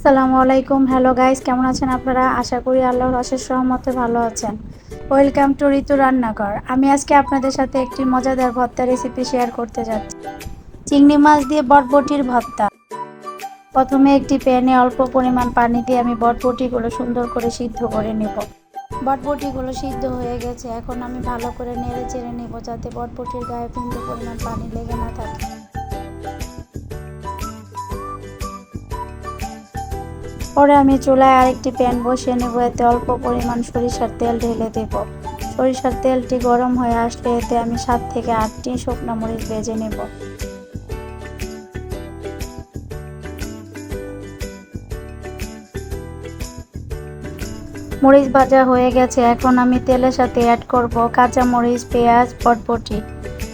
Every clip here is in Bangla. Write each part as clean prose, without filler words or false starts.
আসসালামু আলাইকুম। হ্যালো গাইস, কেমন আছেন আপনারা? আশা করি আল্লাহর অশেষ রহমতে ভালো আছেন। ওয়েলকাম টু ঋতু রান্নাঘর। আমি আজকে আপনাদের সাথে একটি মজাদার ভর্তা রেসিপি শেয়ার করতে যাচ্ছি। চিংড়ি মাছ দিয়ে বটবটির ভর্তা। প্রথমে একটি প্যানে অল্প পরিমাণ পানি দিয়ে আমি বটবটিগুলো সুন্দর করে সিদ্ধ করে নেব। বটবটিগুলো সিদ্ধ হয়ে গেছে, এখন আমি ভালো করে নেড়ে চেড়ে নেব যাতে বটবটির গায়ে বিন্দু পরিমাণ পানি লেগে না থাকে। পরে আমি চুলায় আরেকটি প্যান বসিয়ে নেব, এতে অল্প পরিমাণ সরিষার তেল ঢেলে দেব। সরিষার তেলটি গরম হয়ে আসলে এতে আমি 7 থেকে 8টি শুকনো মরিচ ভেজে নেব। মরিচ ভাজা হয়ে গেছে, এখন আমি তেলের সাথে অ্যাড করব কাঁচা মরিচ, পেঁয়াজ, বটবটি।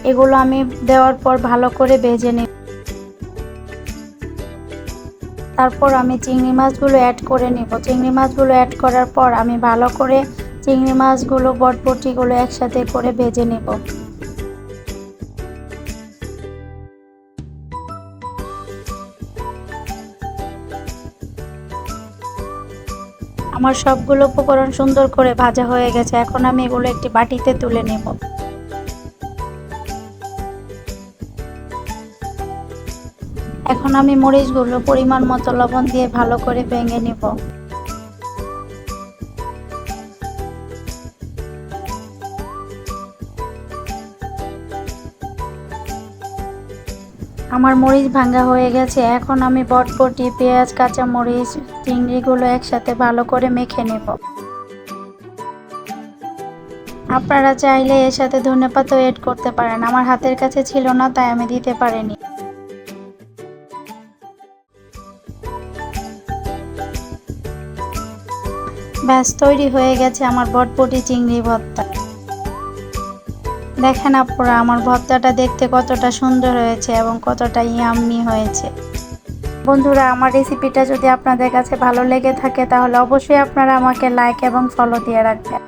এগুলো আমি দেওয়ার পর ভালো করে ভেজে নেব। তারপর আমি চিংড়ি মাছগুলো অ্যাড করে নেব। চিংড়ি মাছগুলো অ্যাড করার পর আমি ভালো করে চিংড়ি মাছগুলো বটবটিগুলো একসাথে করে ভেজে নেব। আমার সবগুলো উপকরণ সুন্দর করে ভাজা হয়ে গেছে, এখন আমি এগুলো একটি বাটিতে তুলে নেব। এখন আমি মরিচগুলো পরিমাণ মতো লবণ দিয়ে ভালো করে ভেঙে নেব। আমার মরিচ ভাঙা হয়ে গেছে, এখন আমি বটবটি, পেঁয়াজ, কাঁচা মরিচ, চিংড়িগুলো একসাথে ভালো করে মেখে নেব। আপনারা চাইলে এর সাথে ধনেপাতাও এড করতে পারেন, আমার হাতের কাছে ছিল না তাই আমি দিতে পারিনি। ব্যাস, তৈরি হয়ে গেছে আমার বটবটি চিংড়ি ভর্তা। দেখেন আপনারা আমার ভর্তাটা দেখতে কতটা সুন্দর হয়েছে এবং কতটা ইয়াম্মি হয়েছে। বন্ধুরা, আমার রেসিপিটা যদি আপনাদের কাছে ভালো লেগে থাকে তাহলে অবশ্যই আপনারা আমাকে লাইক এবং ফলো দিয়ে রাখবেন।